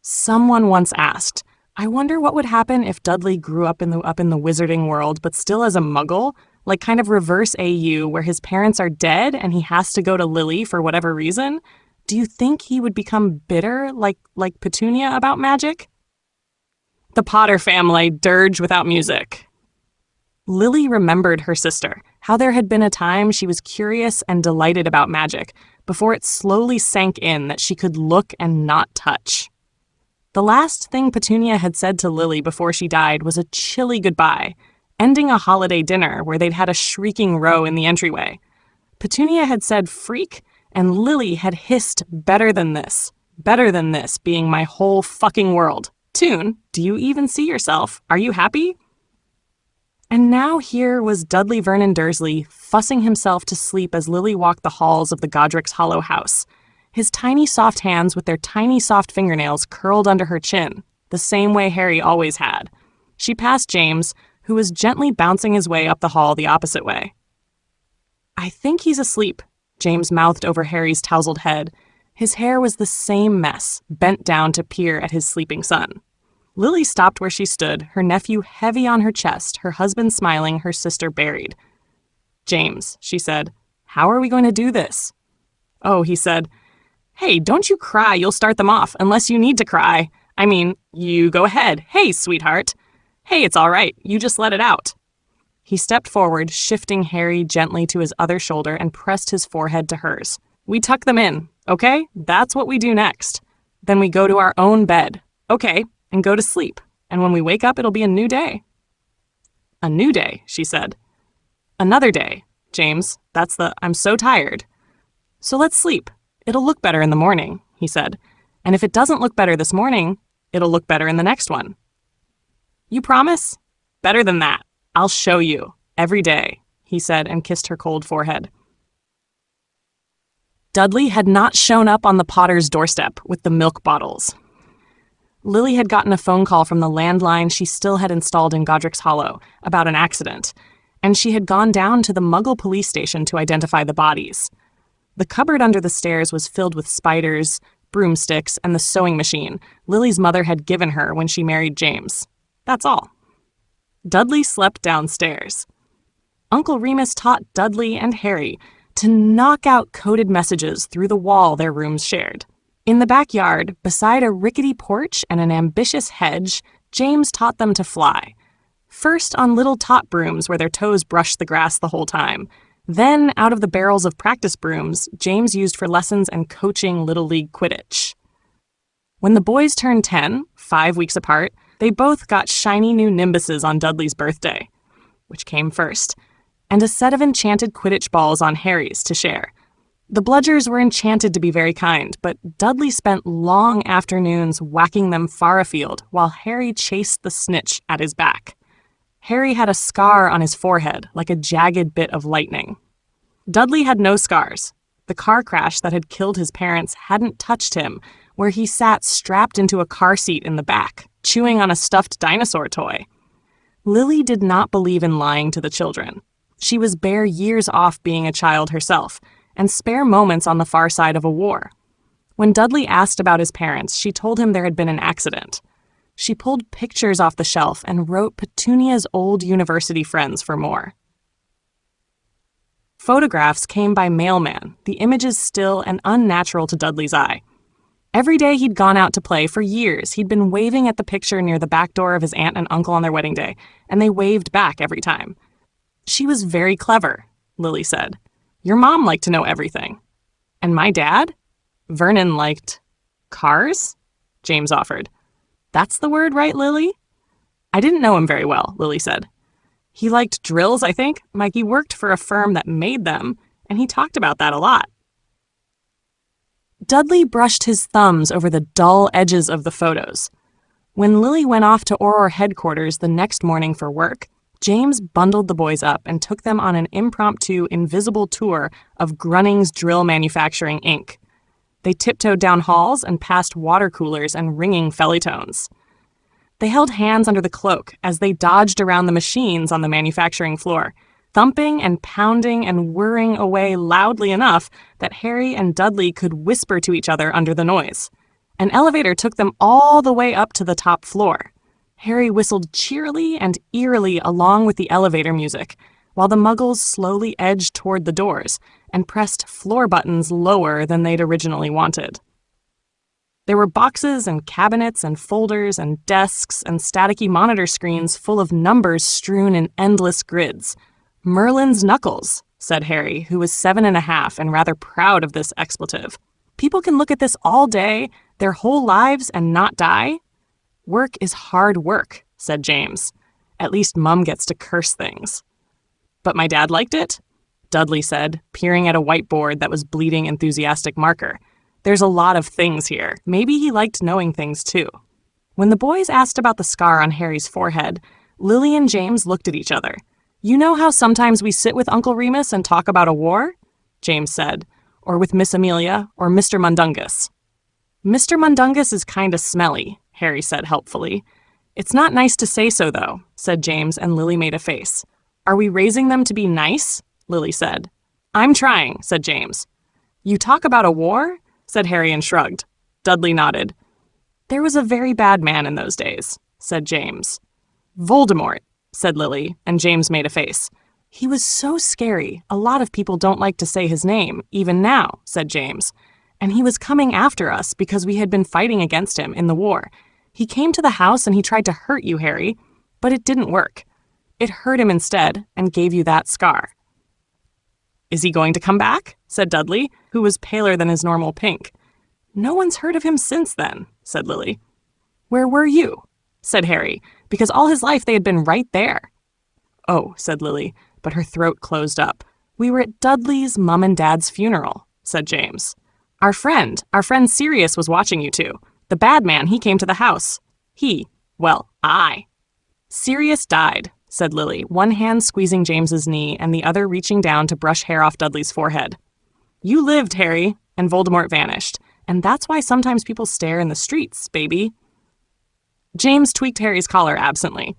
Someone once asked, I wonder what would happen if Dudley grew up in the wizarding world, but still as a muggle, like kind of reverse AU, where his parents are dead and he has to go to Lily for whatever reason. Do you think he would become bitter, like Petunia, about magic? The Potter family dirge without music. Lily remembered her sister, how there had been a time she was curious and delighted about magic, before it slowly sank in that she could look and not touch. The last thing Petunia had said to Lily before she died was a chilly goodbye, ending a holiday dinner where they'd had a shrieking row in the entryway. Petunia had said freak, and Lily had hissed better than this being my whole fucking world. Toon, do you even see yourself? Are you happy? And now here was Dudley Vernon Dursley fussing himself to sleep as Lily walked the halls of the Godric's Hollow house. His tiny soft hands with their tiny soft fingernails curled under her chin, the same way Harry always had. She passed James, who was gently bouncing his way up the hall the opposite way. I think he's asleep, James mouthed over Harry's tousled head. His hair was the same mess, bent down to peer at his sleeping son. Lily stopped where she stood, her nephew heavy on her chest, her husband smiling, her sister buried. James, she said, how are we going to do this? Oh, he said, hey, don't you cry, you'll start them off, unless you need to cry. I mean, you go ahead. Hey, sweetheart. Hey, it's all right, you just let it out. He stepped forward, shifting Harry gently to his other shoulder and pressed his forehead to hers. We tuck them in, okay? That's what we do next. Then we go to our own bed, okay, and go to sleep. And when we wake up, it'll be a new day. A new day, she said. Another day, James. That's the I'm so tired. So let's sleep. It'll look better in the morning, he said. And if it doesn't look better this morning, it'll look better in the next one. You promise? Better than that. I'll show you. Every day, he said and kissed her cold forehead. Dudley had not shown up on the Potter's doorstep with the milk bottles. Lily had gotten a phone call from the landline she still had installed in Godric's Hollow about an accident, and she had gone down to the Muggle police station to identify the bodies. The cupboard under the stairs was filled with spiders, broomsticks, and the sewing machine Lily's mother had given her when she married James. That's all. Dudley slept downstairs. Uncle Remus taught Dudley and Harry to knock out coded messages through the wall their rooms shared. In the backyard, beside a rickety porch and an ambitious hedge, James taught them to fly. First on little tot brooms where their toes brushed the grass the whole time. Then out of the barrels of practice brooms James used for lessons and coaching Little League Quidditch. When the boys turned 10, 5 weeks apart, they both got shiny new nimbuses on Dudley's birthday, which came first, and a set of enchanted Quidditch balls on Harry's to share. The Bludgers were enchanted to be very kind, but Dudley spent long afternoons whacking them far afield while Harry chased the snitch at his back. Harry had a scar on his forehead, like a jagged bit of lightning. Dudley had no scars. The car crash that had killed his parents hadn't touched him, where he sat strapped into a car seat in the back, chewing on a stuffed dinosaur toy. Lily did not believe in lying to the children. She was bare years off being a child herself, and spare moments on the far side of a war. When Dudley asked about his parents, she told him there had been an accident. She pulled pictures off the shelf and wrote Petunia's old university friends for more. Photographs came by mailman, the images still and unnatural to Dudley's eye. Every day he'd gone out to play for years, he'd been waving at the picture near the back door of his aunt and uncle on their wedding day, and they waved back every time. She was very clever, Lily said. Your mom liked to know everything. And my dad? Vernon liked cars? James offered. That's the word, right, Lily? I didn't know him very well, Lily said. He liked drills, I think. He worked for a firm that made them, and he talked about that a lot. Dudley brushed his thumbs over the dull edges of the photos. When Lily went off to Auror headquarters the next morning for work, James bundled the boys up and took them on an impromptu, invisible tour of Grunning's Drill Manufacturing, Inc. They tiptoed down halls and past water coolers and ringing fellitones. They held hands under the cloak as they dodged around the machines on the manufacturing floor, thumping and pounding and whirring away loudly enough that Harry and Dudley could whisper to each other under the noise. An elevator took them all the way up to the top floor. Harry whistled cheerily and eerily along with the elevator music, while the muggles slowly edged toward the doors and pressed floor buttons lower than they'd originally wanted. There were boxes and cabinets and folders and desks and staticky monitor screens full of numbers strewn in endless grids. "Merlin's knuckles," said Harry, who was 7.5 and rather proud of this expletive. "People can look at this all day, their whole lives, and not die?" "Work is hard work," said James. "At least Mum gets to curse things." "But my dad liked it," Dudley said, peering at a whiteboard that was bleeding enthusiastic marker. "There's a lot of things here. Maybe he liked knowing things too." When the boys asked about the scar on Harry's forehead, Lily and James looked at each other. "You know how sometimes we sit with Uncle Remus and talk about a war?" James said. "Or with Miss Amelia, or Mr. Mundungus." "Mr. Mundungus is kinda smelly," Harry said helpfully. "It's not nice to say so, though," said James, and Lily made a face. "Are we raising them to be nice?" Lily said. "I'm trying," said James. "You talk about a war?" said Harry and shrugged. Dudley nodded. "There was a very bad man in those days," said James. "Voldemort," said Lily, and James made a face. "He was so scary, a lot of people don't like to say his name, even now," said James. "And he was coming after us because we had been fighting against him in the war. He came to the house and he tried to hurt you, Harry, but it didn't work. It hurt him instead and gave you that scar." "Is he going to come back?" said Dudley, who was paler than his normal pink. "No one's heard of him since then," said Lily. "Where were you?" said Harry, because all his life they had been right there. "Oh," said Lily, but her throat closed up. "We were at Dudley's Mum and Dad's funeral," said James. Our friend Sirius was watching you two. The bad man, he came to the house. I. Sirius died," said Lily, one hand squeezing James's knee and the other reaching down to brush hair off Dudley's forehead. "You lived, Harry, and Voldemort vanished, and that's why sometimes people stare in the streets, baby." James tweaked Harry's collar absently.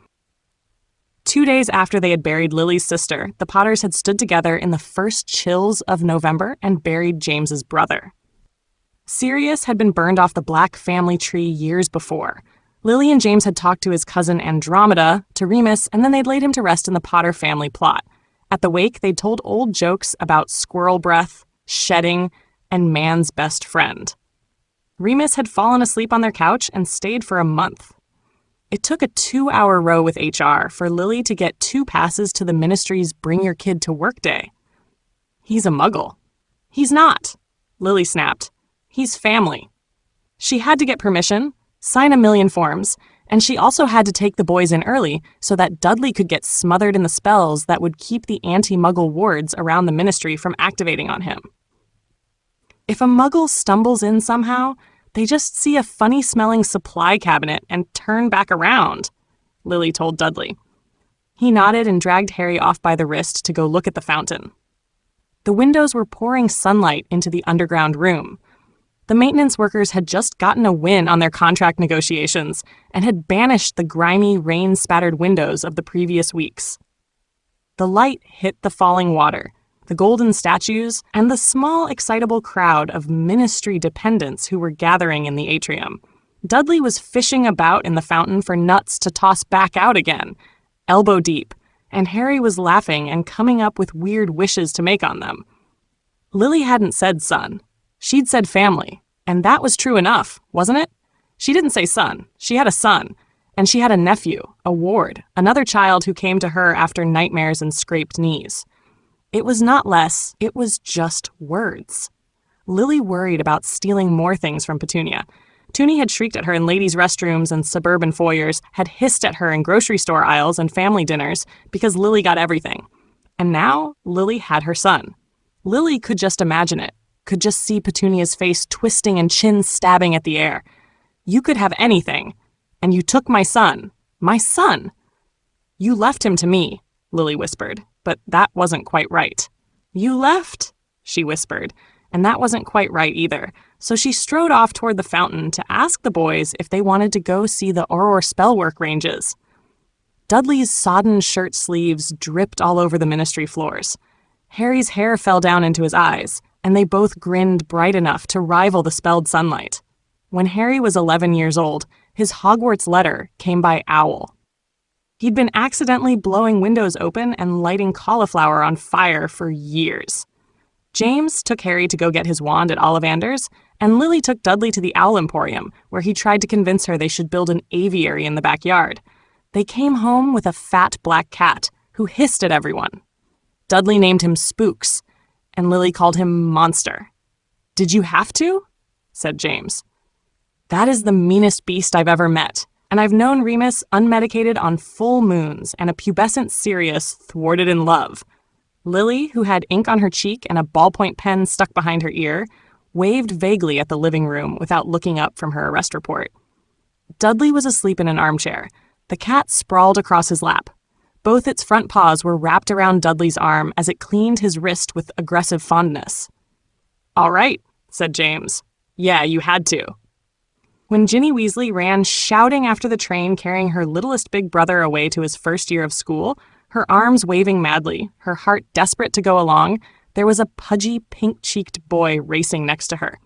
2 days after they had buried Lily's sister, the Potters had stood together in the first chills of November and buried James's brother. Sirius had been burned off the Black family tree years before. Lily and James had talked to his cousin Andromeda, to Remus, and then they'd laid him to rest in the Potter family plot. At the wake, they'd told old jokes about squirrel breath, shedding, and man's best friend. Remus had fallen asleep on their couch and stayed for a month. It took a 2-hour row with HR for Lily to get 2 passes to the ministry's Bring Your Kid to Work Day. "He's a muggle." "He's not," Lily snapped. "He's family." She had to get permission, sign 1,000,000 forms, and she also had to take the boys in early so that Dudley could get smothered in the spells that would keep the anti-muggle wards around the ministry from activating on him. If a muggle stumbles in somehow, they just see a funny-smelling supply cabinet and turn back around, Lily told Dudley. He nodded and dragged Harry off by the wrist to go look at the fountain. The windows were pouring sunlight into the underground room. The maintenance workers had just gotten a win on their contract negotiations and had banished the grimy, rain-spattered windows of the previous weeks. The light hit the falling water, the golden statues, and the small, excitable crowd of ministry dependents who were gathering in the atrium. Dudley was fishing about in the fountain for nuts to toss back out again, elbow deep, and Harry was laughing and coming up with weird wishes to make on them. Lily hadn't said son. She'd said family, and that was true enough, wasn't it? She didn't say son. She had a son, and she had a nephew, a ward, another child who came to her after nightmares and scraped knees. It was not less, it was just words. Lily worried about stealing more things from Petunia. Toonie had shrieked at her in ladies' restrooms and suburban foyers, had hissed at her in grocery store aisles and family dinners because Lily got everything. And now Lily had her son. Lily could just imagine it, could just see Petunia's face twisting and chin stabbing at the air. "You could have anything, and you took my son. My son!" "You left him to me," Lily whispered, but that wasn't quite right. "You left?" she whispered, and that wasn't quite right either, so she strode off toward the fountain to ask the boys if they wanted to go see the Auror spellwork ranges. Dudley's sodden shirt sleeves dripped all over the ministry floors. Harry's hair fell down into his eyes, and they both grinned bright enough to rival the spelled sunlight. When Harry was 11 years old, his Hogwarts letter came by owl. He'd been accidentally blowing windows open and lighting cauliflower on fire for years. James took Harry to go get his wand at Ollivander's, and Lily took Dudley to the Owl Emporium, where he tried to convince her they should build an aviary in the backyard. They came home with a fat black cat who hissed at everyone. Dudley named him Spooks, and Lily called him Monster. "Did you have to?" said James. "That is the meanest beast I've ever met, and I've known Remus unmedicated on full moons and a pubescent Sirius thwarted in love." Lily, who had ink on her cheek and a ballpoint pen stuck behind her ear, waved vaguely at the living room without looking up from her arrest report. Dudley was asleep in an armchair. The cat sprawled across his lap. Both its front paws were wrapped around Dudley's arm as it cleaned his wrist with aggressive fondness. "All right," said James. "Yeah, you had to." When Ginny Weasley ran shouting after the train carrying her littlest big brother away to his first year of school, her arms waving madly, her heart desperate to go along, there was a pudgy, pink-cheeked boy racing next to her.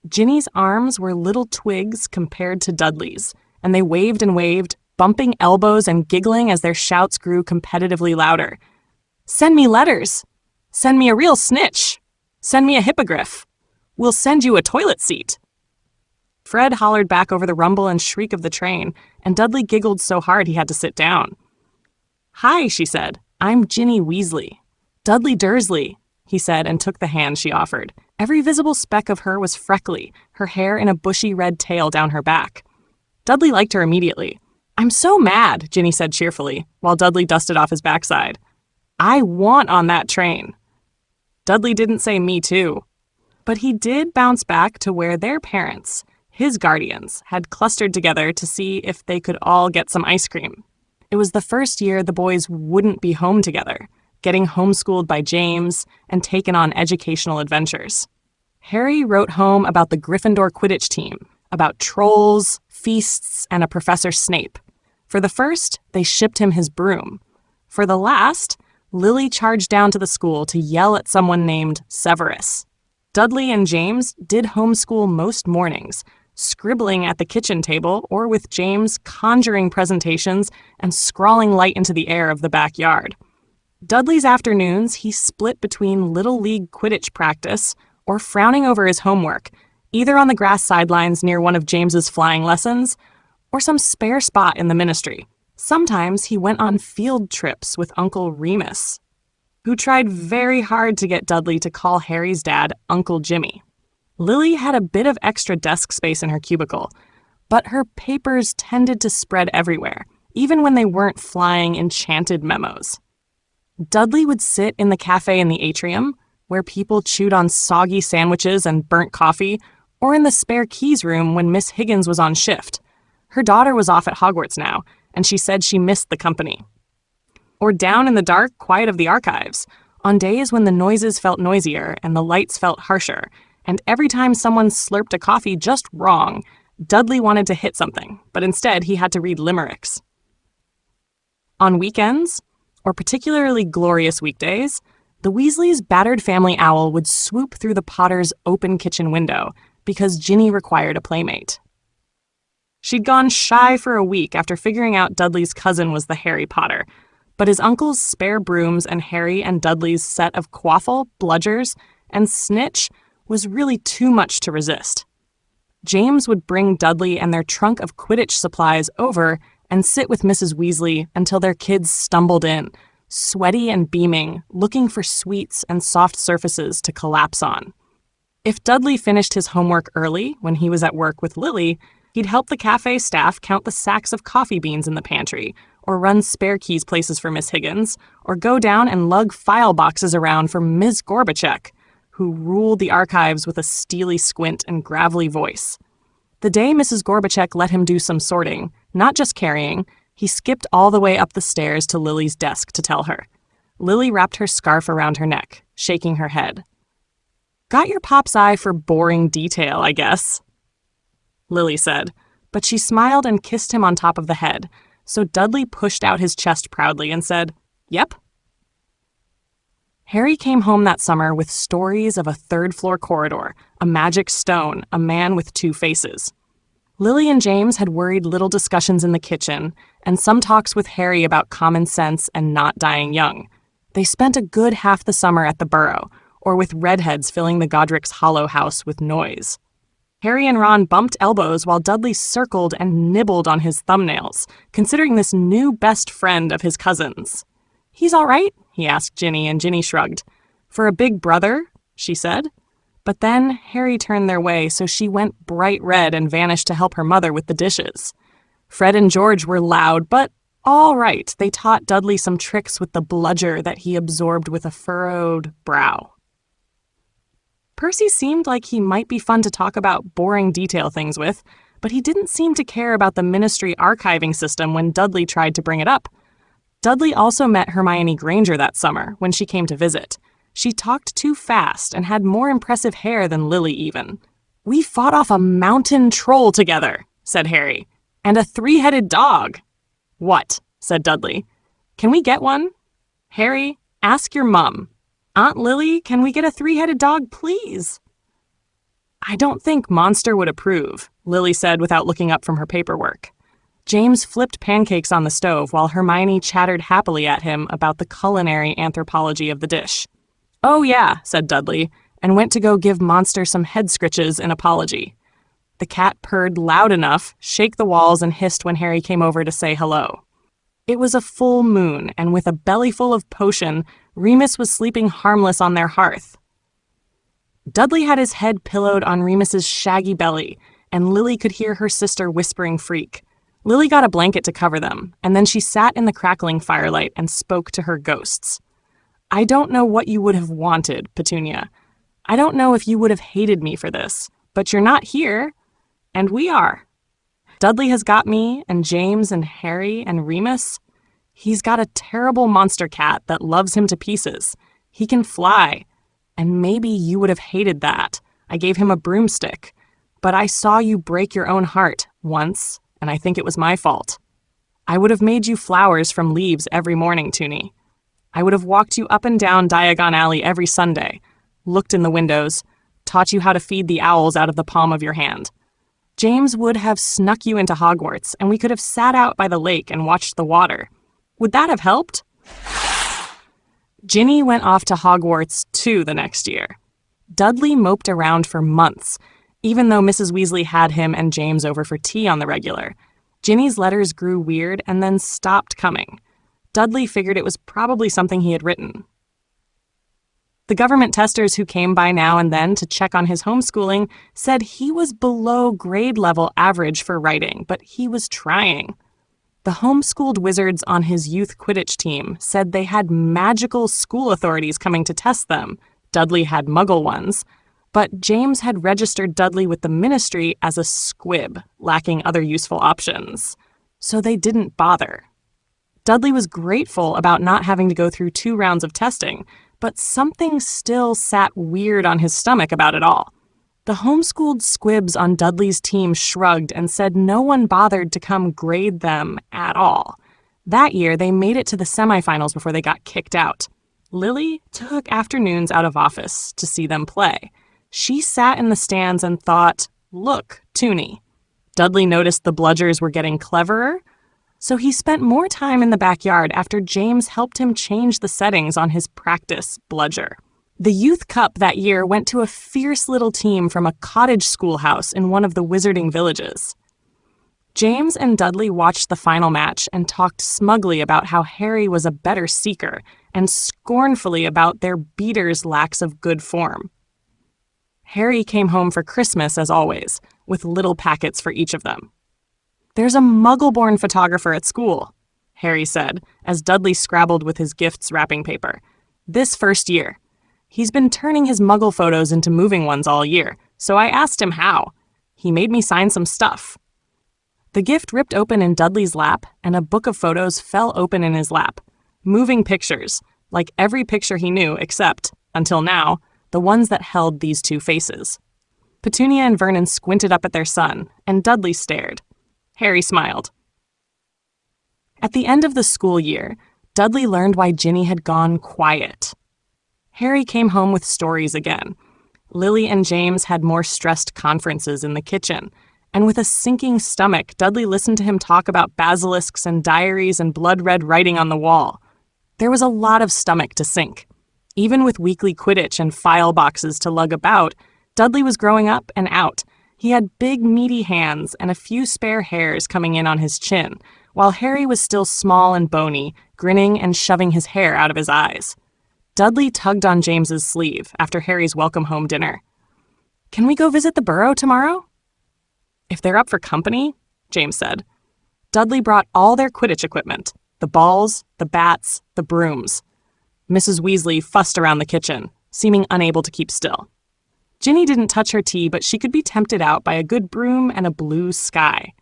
Ginny's arms were little twigs compared to Dudley's, and they waved and waved, bumping elbows and giggling as their shouts grew competitively louder. "Send me letters! Send me a real snitch! Send me a hippogriff! We'll send you a toilet seat!" Fred hollered back over the rumble and shriek of the train, and Dudley giggled so hard he had to sit down. "Hi," she said. "I'm Ginny Weasley." "Dudley Dursley," he said, and took the hand she offered. Every visible speck of her was freckly, her hair in a bushy red tail down her back. Dudley liked her immediately. "I'm so mad," Ginny said cheerfully, while Dudley dusted off his backside. "I want on that train." Dudley didn't say me too. But he did bounce back to where their parents, his guardians, had clustered together to see if they could all get some ice cream. It was the first year the boys wouldn't be home together, getting homeschooled by James and taken on educational adventures. Harry wrote home about the Gryffindor Quidditch team, about trolls, feasts, and a Professor Snape. For the first, they shipped him his broom. For the last, Lily charged down to the school to yell at someone named Severus. Dudley and James did homeschool most mornings, scribbling at the kitchen table or with James conjuring presentations and scrawling light into the air of the backyard. Dudley's afternoons he split between Little League Quidditch practice or frowning over his homework, either on the grass sidelines near one of James's flying lessons or some spare spot in the ministry. Sometimes he went on field trips with Uncle Remus, who tried very hard to get Dudley to call Harry's dad Uncle Jimmy. Lily had a bit of extra desk space in her cubicle, but her papers tended to spread everywhere, even when they weren't flying enchanted memos. Dudley would sit in the cafe in the atrium, where people chewed on soggy sandwiches and burnt coffee, or in the spare keys room when Miss Higgins was on shift. Her daughter was off at Hogwarts now, and she said she missed the company. Or down in the dark quiet of the archives, on days when the noises felt noisier and the lights felt harsher, and every time someone slurped a coffee just wrong, Dudley wanted to hit something, but instead he had to read limericks. On weekends, or particularly glorious weekdays, the Weasleys' battered family owl would swoop through the Potters' open kitchen window because Ginny required a playmate. She'd gone shy for a week after figuring out Dudley's cousin was the Harry Potter, but his uncle's spare brooms and Harry and Dudley's set of quaffle, bludgers, and snitch was really too much to resist. James would bring Dudley and their trunk of Quidditch supplies over and sit with Mrs. Weasley until their kids stumbled in, sweaty and beaming, looking for sweets and soft surfaces to collapse on. If Dudley finished his homework early when he was at work with Lily, he'd help the cafe staff count the sacks of coffee beans in the pantry, or run spare keys places for Miss Higgins, or go down and lug file boxes around for Ms. Gorbachek, who ruled the archives with a steely squint and gravelly voice. The day Mrs. Gorbachek let him do some sorting, not just carrying, he skipped all the way up the stairs to Lily's desk to tell her. Lily wrapped her scarf around her neck, shaking her head. "Got your pop's eye for boring detail, I guess," Lily said, but she smiled and kissed him on top of the head, so Dudley pushed out his chest proudly and said, "Yep." Harry came home that summer with stories of a third-floor corridor, a magic stone, a man with two faces. Lily and James had worried little discussions in the kitchen, and some talks with Harry about common sense and not dying young. They spent a good half the summer at the Burrow, or with redheads filling the Godric's Hollow house with noise. Harry and Ron bumped elbows while Dudley circled and nibbled on his thumbnails, considering this new best friend of his cousin's. "He's all right?" he asked Ginny, and Ginny shrugged. "For a big brother?" she said. But then Harry turned their way, so she went bright red and vanished to help her mother with the dishes. Fred and George were loud, but all right. They taught Dudley some tricks with the bludger that he absorbed with a furrowed brow. Percy seemed like he might be fun to talk about boring detail things with, but he didn't seem to care about the ministry archiving system when Dudley tried to bring it up. Dudley also met Hermione Granger that summer when she came to visit. She talked too fast and had more impressive hair than Lily even. "We fought off a mountain troll together," said Harry, "and a three-headed dog." "What?" said Dudley. "Can we get one?" "Harry, ask your mum. Aunt Lily, can we get a three-headed dog, please?" "I don't think Monster would approve," Lily said without looking up from her paperwork. James flipped pancakes on the stove while Hermione chattered happily at him about the culinary anthropology of the dish. "Oh yeah," said Dudley, and went to go give Monster some head scritches in apology. The cat purred loud enough, shake the walls, and hissed when Harry came over to say hello. It was a full moon, and with a belly full of potion, Remus was sleeping harmless on their hearth. Dudley had his head pillowed on Remus's shaggy belly, and Lily could hear her sister whispering freak. Lily got a blanket to cover them, and then she sat in the crackling firelight and spoke to her ghosts. "I don't know what you would have wanted, Petunia. I don't know if you would have hated me for this, but you're not here, and we are. Dudley has got me, and James, and Harry, and Remus. He's got a terrible monster cat that loves him to pieces. He can fly, and maybe you would have hated that. I gave him a broomstick, but I saw you break your own heart once, and I think it was my fault. I would have made you flowers from leaves every morning, Toonie. I would have walked you up and down Diagon Alley every Sunday, looked in the windows, taught you how to feed the owls out of the palm of your hand. James would have snuck you into Hogwarts, and we could have sat out by the lake and watched the water. Would that have helped?" Ginny went off to Hogwarts, too, the next year. Dudley moped around for months, even though Mrs. Weasley had him and James over for tea on the regular. Ginny's letters grew weird and then stopped coming. Dudley figured it was probably something he had written. The government testers who came by now and then to check on his homeschooling said he was below grade level average for writing, but he was trying. The homeschooled wizards on his youth Quidditch team said they had magical school authorities coming to test them. Dudley had muggle ones. But James had registered Dudley with the ministry as a squib, lacking other useful options. So they didn't bother. Dudley was grateful about not having to go through 2 rounds of testing, but something still sat weird on his stomach about it all. The homeschooled squibs on Dudley's team shrugged and said no one bothered to come grade them at all. That year, they made it to the semifinals before they got kicked out. Lily took afternoons out of office to see them play. She sat in the stands and thought, "Look, Toonie." Dudley noticed the bludgers were getting cleverer, so he spent more time in the backyard after James helped him change the settings on his practice bludger. The Youth Cup that year went to a fierce little team from a cottage schoolhouse in one of the wizarding villages. James and Dudley watched the final match and talked smugly about how Harry was a better seeker and scornfully about their beaters' lacks of good form. Harry came home for Christmas, as always, with little packets for each of them. "There's a Muggle-born photographer at school," Harry said, as Dudley scrabbled with his gifts wrapping paper. "This first year. He's been turning his Muggle photos into moving ones all year, so I asked him how. He made me sign some stuff." The gift ripped open in Dudley's lap, and a book of photos fell open in his lap. Moving pictures, like every picture he knew except, until now, the ones that held these 2 faces. Petunia and Vernon squinted up at their son, and Dudley stared. Harry smiled. At the end of the school year, Dudley learned why Ginny had gone quiet. Harry came home with stories again. Lily and James had more stressed conferences in the kitchen, and with a sinking stomach, Dudley listened to him talk about basilisks and diaries and blood-red writing on the wall. There was a lot of stomach to sink. Even with weekly Quidditch and file boxes to lug about, Dudley was growing up and out. He had big, meaty hands and a few spare hairs coming in on his chin, while Harry was still small and bony, grinning and shoving his hair out of his eyes. Dudley tugged on James's sleeve after Harry's welcome-home dinner. "Can we go visit the Burrow tomorrow?" "If they're up for company," James said. Dudley brought all their Quidditch equipment, the balls, the bats, the brooms. Mrs. Weasley fussed around the kitchen, seeming unable to keep still. Ginny didn't touch her tea, but she could be tempted out by a good broom and a blue sky.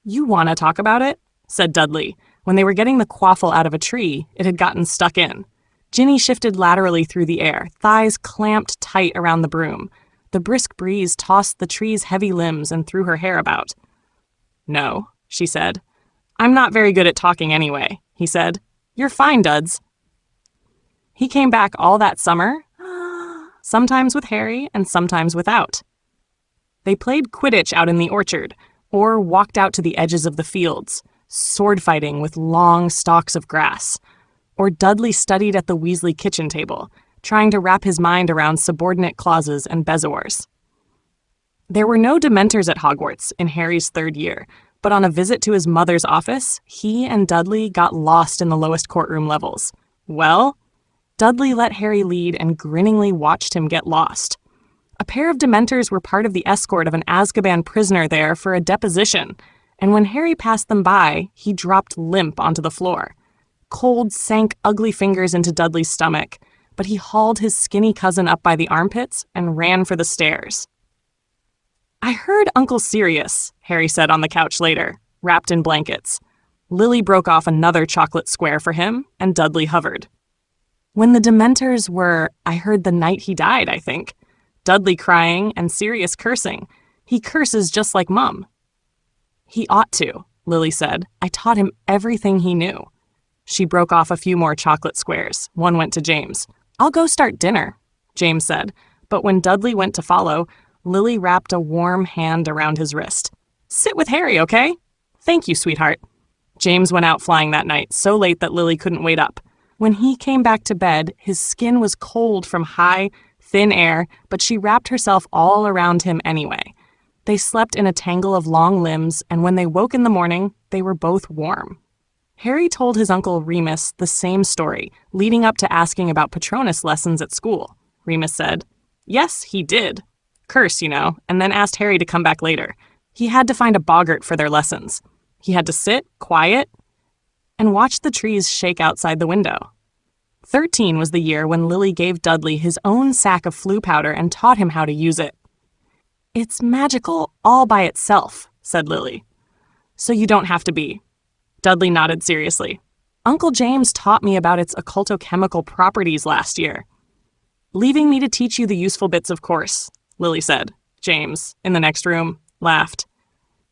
"You want to talk about it?" said Dudley. When they were getting the quaffle out of a tree, it had gotten stuck in. Ginny shifted laterally through the air, thighs clamped tight around the broom. The brisk breeze tossed the tree's heavy limbs and threw her hair about. "No," she said. "I'm not very good at talking anyway," he said. "You're fine, Duds." He came back all that summer, sometimes with Harry and sometimes without. They played Quidditch out in the orchard, or walked out to the edges of the fields, sword fighting with long stalks of grass. Or Dudley studied at the Weasley kitchen table, trying to wrap his mind around subordinate clauses and bezoars. There were no Dementors at Hogwarts in Harry's 3rd year, but on a visit to his mother's office, he and Dudley got lost in the lowest courtroom levels. Well, Dudley let Harry lead and grinningly watched him get lost. A pair of Dementors were part of the escort of an Azkaban prisoner there for a deposition, and when Harry passed them by, he dropped limp onto the floor. Cold sank ugly fingers into Dudley's stomach, but he hauled his skinny cousin up by the armpits and ran for the stairs. "I heard Uncle Sirius," Harry said on the couch later, wrapped in blankets. Lily broke off another chocolate square for him, and Dudley hovered. "When the Dementors were, I heard the night he died, I think. Dudley crying and Sirius cursing. He curses just like Mum." "He ought to," Lily said. "I taught him everything he knew." She broke off a few more chocolate squares. One went to James. "I'll go start dinner," James said, but when Dudley went to follow, Lily wrapped a warm hand around his wrist. "Sit with Harry, okay?" "Thank you, sweetheart." James went out flying that night, so late that Lily couldn't wait up. When he came back to bed, his skin was cold from high, thin air, but she wrapped herself all around him anyway. They slept in a tangle of long limbs, and when they woke in the morning, they were both warm. Harry told his uncle Remus the same story, leading up to asking about Patronus lessons at school. Remus said, "Yes, he did. Curse, you know, and then asked Harry to come back later. He had to find a boggart for their lessons. He had to sit, quiet, and watch the trees shake outside the window." 13 was the year when Lily gave Dudley his own sack of flu powder and taught him how to use it. "It's magical all by itself," said Lily. "So you don't have to be." Dudley nodded seriously. "Uncle James taught me about its occultochemical properties last year." "Leaving me to teach you the useful bits, of course," Lily said. James, in the next room, laughed.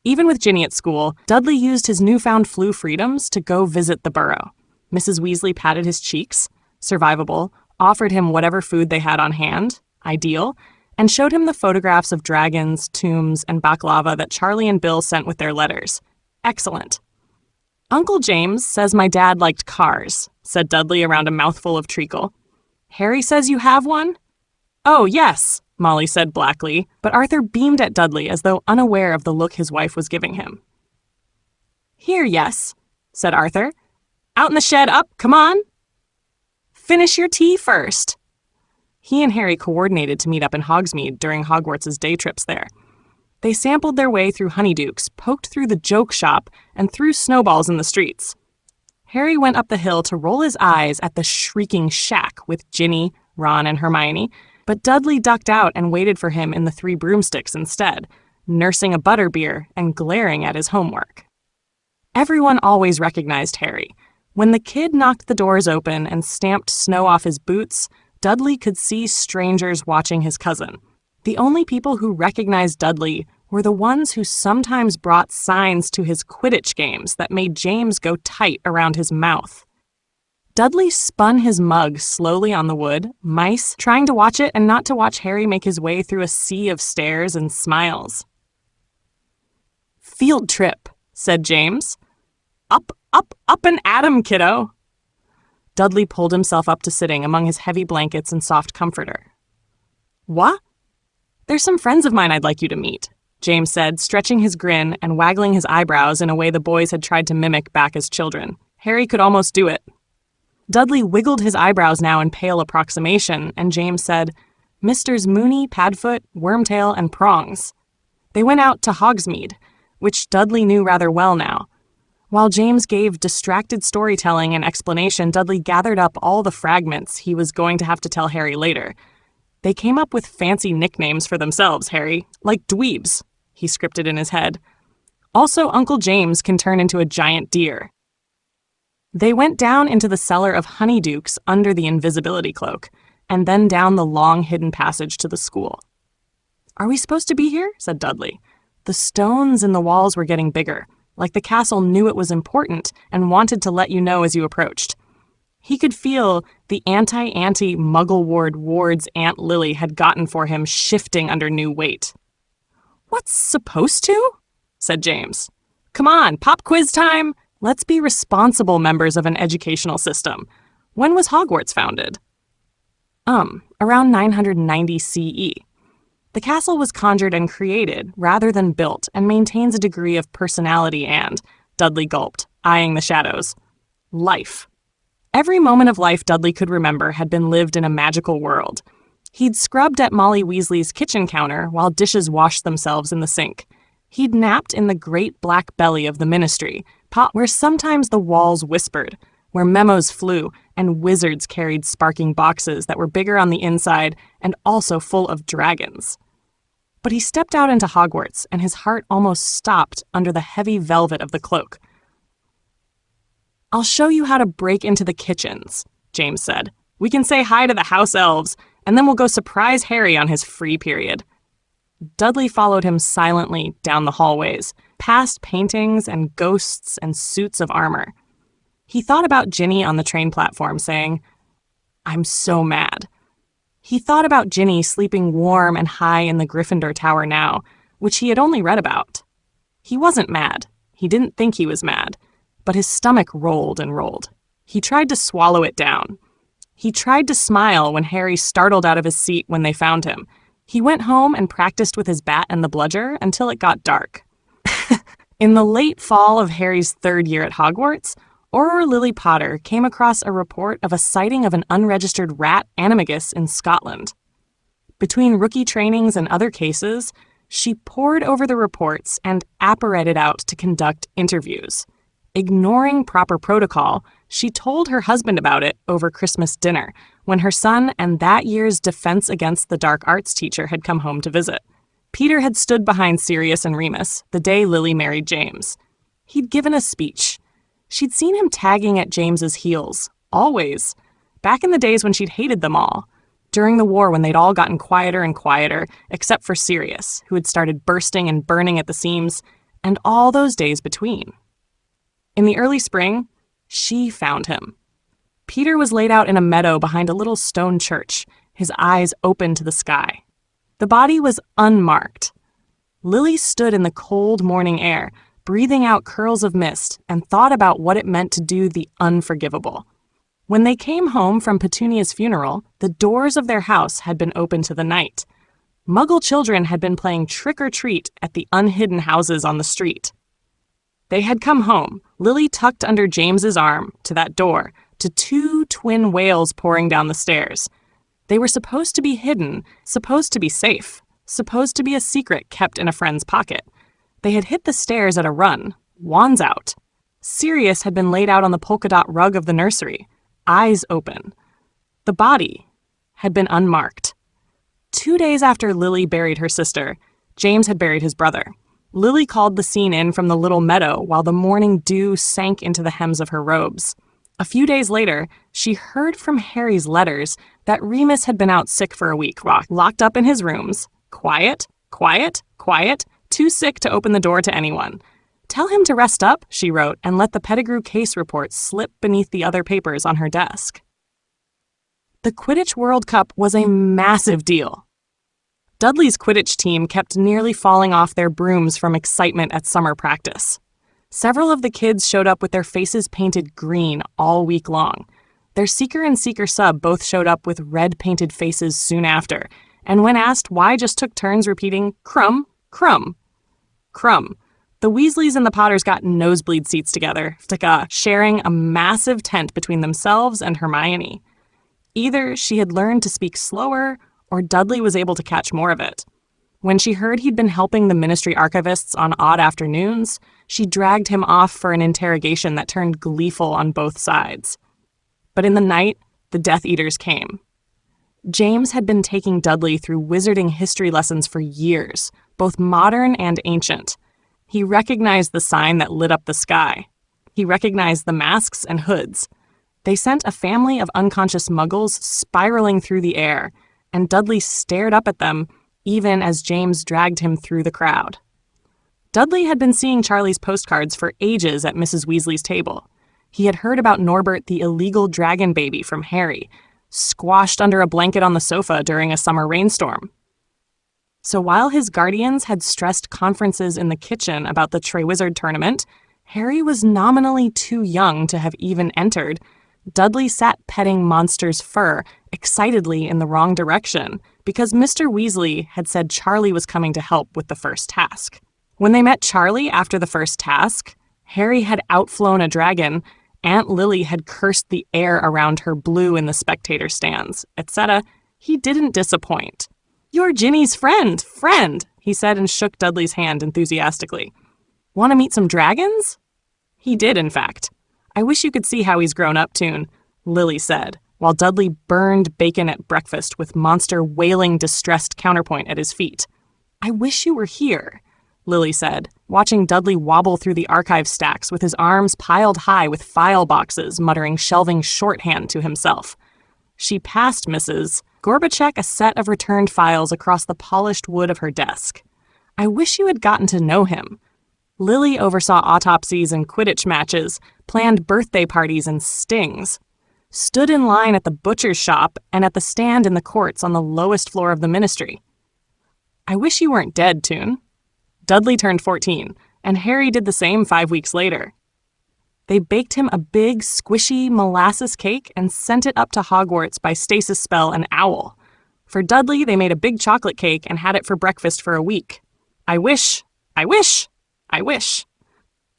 Even with Ginny at school, Dudley used his newfound flu freedoms to go visit the Burrow. Mrs. Weasley patted his cheeks, survivable, offered him whatever food they had on hand, ideal, and showed him the photographs of dragons, tombs, and baklava that Charlie and Bill sent with their letters. Excellent. "Uncle James says my dad liked cars," said Dudley around a mouthful of treacle. "Harry says you have one?" "Oh, yes," Molly said blackly, but Arthur beamed at Dudley as though unaware of the look his wife was giving him. "Here, yes," said Arthur. "Out in the shed, up, come on." "Finish your tea first." He and Harry coordinated to meet up in Hogsmeade during Hogwarts' day trips there. They sampled their way through honeydukes, poked through the joke shop, and threw snowballs in the streets. Harry went up the hill to roll his eyes at the shrieking shack with Ginny, Ron, and Hermione, but Dudley ducked out and waited for him in the Three Broomsticks instead, nursing a butterbeer and glaring at his homework. Everyone always recognized Harry. When the kid knocked the doors open and stamped snow off his boots, Dudley could see strangers watching his cousin. The only people who recognized Dudley were the ones who sometimes brought signs to his Quidditch games that made James go tight around his mouth. Dudley spun his mug slowly on the wood, mice trying to watch it and not to watch Harry make his way through a sea of stares and smiles. "Field trip," said James. Up, up, up and at 'em, kiddo." Dudley pulled himself up to sitting among his heavy blankets and soft comforter. "What?" "There's some friends of mine I'd like you to meet," James said, stretching his grin and waggling his eyebrows in a way the boys had tried to mimic back as children. Harry could almost do it. Dudley wiggled his eyebrows now in pale approximation, and James said, "Misters Mooney, Padfoot, Wormtail, and Prongs." They went out to Hogsmeade, which Dudley knew rather well now. While James gave distracted storytelling and explanation, Dudley gathered up all the fragments he was going to have to tell Harry later. "They came up with fancy nicknames for themselves, Harry, like dweebs," he scripted in his head. "Also, Uncle James can turn into a giant deer." They went down into the cellar of Honeydukes under the invisibility cloak, and then down the long hidden passage to the school. "Are we supposed to be here?" said Dudley. The stones in the walls were getting bigger, like the castle knew it was important and wanted to let you know as you approached. He could feel the anti-Muggle Ward's Aunt Lily had gotten for him shifting under new weight. "What's supposed to?" said James. "Come on, pop quiz time! Let's be responsible members of an educational system. When was Hogwarts founded?" Around 990 CE. The castle was conjured and created rather than built and maintains a degree of personality and, Dudley gulped, eyeing the shadows, life. Every moment of life Dudley could remember had been lived in a magical world. He'd scrubbed at Molly Weasley's kitchen counter while dishes washed themselves in the sink. He'd napped in the great black belly of the Ministry, where sometimes the walls whispered, where memos flew and wizards carried sparking boxes that were bigger on the inside and also full of dragons. But he stepped out into Hogwarts, and his heart almost stopped under the heavy velvet of the cloak. "I'll show you how to break into the kitchens," James said. "We can say hi to the house elves, and then we'll go surprise Harry on his free period." Dudley followed him silently down the hallways, past paintings and ghosts and suits of armor. He thought about Ginny on the train platform saying, "I'm so mad." He thought about Ginny sleeping warm and high in the Gryffindor Tower now, which he had only read about. He wasn't mad. He didn't think he was mad, but his stomach rolled and rolled. He tried to swallow it down. He tried to smile when Harry startled out of his seat when they found him. He went home and practiced with his bat and the bludger until it got dark. In the late fall of Harry's third year at Hogwarts, Aurora Lily Potter came across a report of a sighting of an unregistered rat animagus in Scotland. Between rookie trainings and other cases, she pored over the reports and apparated out to conduct interviews. Ignoring proper protocol, she told her husband about it over Christmas dinner, when her son and that year's Defense Against the Dark Arts teacher had come home to visit. Peter had stood behind Sirius and Remus the day Lily married James. He'd given a speech. She'd seen him tagging at James's heels, always, back in the days when she'd hated them all, during the war when they'd all gotten quieter and quieter, except for Sirius, who had started bursting and burning at the seams, and all those days between. In the early spring, she found him. Peter was laid out in a meadow behind a little stone church, his eyes open to the sky. The body was unmarked. Lily stood in the cold morning air, breathing out curls of mist, and thought about what it meant to do the unforgivable. When they came home from Petunia's funeral, the doors of their house had been open to the night. Muggle children had been playing trick-or-treat at the unhidden houses on the street. They had come home, Lily tucked under James's arm, to that door, to two twin whales pouring down the stairs. They were supposed to be hidden, supposed to be safe, supposed to be a secret kept in a friend's pocket. They had hit the stairs at a run, wands out. Sirius had been laid out on the polka dot rug of the nursery, eyes open. The body had been unmarked. 2 days after Lily buried her sister, James had buried his brother. Lily called the scene in from the little meadow while the morning dew sank into the hems of her robes. A few days later, she heard from Harry's letters that Remus had been out sick for a week, locked up in his rooms, quiet, too sick to open the door to anyone. "Tell him to rest up," she wrote, and let the Pettigrew case report slip beneath the other papers on her desk. The Quidditch World Cup was a massive deal. Dudley's Quidditch team kept nearly falling off their brooms from excitement at summer practice. Several of the kids showed up with their faces painted green all week long. Their seeker and seeker sub both showed up with red-painted faces soon after, and when asked why, just took turns repeating, "Crumb, crumb, crumb." The Weasleys and the Potters got nosebleed seats together, sharing a massive tent between themselves and Hermione. Either she had learned to speak slower, or Dudley was able to catch more of it. When she heard he'd been helping the ministry archivists on odd afternoons, she dragged him off for an interrogation that turned gleeful on both sides. But in the night, the Death Eaters came. James had been taking Dudley through wizarding history lessons for years, both modern and ancient. He recognized the sign that lit up the sky. He recognized the masks and hoods. They sent a family of unconscious muggles spiraling through the air, and Dudley stared up at them even as James dragged him through the crowd. Dudley had been seeing Charlie's postcards for ages at Mrs. Weasley's table. He had heard about Norbert the illegal dragon baby from Harry, squashed under a blanket on the sofa during a summer rainstorm. So while his guardians had stressed conferences in the kitchen about the Triwizard Tournament, Harry was nominally too young to have even entered. Dudley sat petting Monster's fur excitedly in the wrong direction because Mr. Weasley had said Charlie was coming to help with the first task. When they met Charlie after the first task, Harry had outflown a dragon, Aunt Lily had cursed the air around her blue in the spectator stands, etc. He didn't disappoint. "You're Ginny's friend, he said and shook Dudley's hand enthusiastically. "Want to meet some dragons?" He did, in fact. "I wish you could see how he's grown up, Toon," Lily said, while Dudley burned bacon at breakfast with Monster wailing distressed counterpoint at his feet. "I wish you were here," Lily said, watching Dudley wobble through the archive stacks with his arms piled high with file boxes, muttering shelving shorthand to himself. She passed Mrs. Gorbachek a set of returned files across the polished wood of her desk. "I wish you had gotten to know him." Lily oversaw autopsies and Quidditch matches, planned birthday parties and stings, stood in line at the butcher's shop and at the stand in the courts on the lowest floor of the ministry. "I wish you weren't dead, Toon." Dudley turned 14, and Harry did the same 5 weeks later. They baked him a big, squishy molasses cake and sent it up to Hogwarts by stasis spell and owl. For Dudley, they made a big chocolate cake and had it for breakfast for a week. I wish.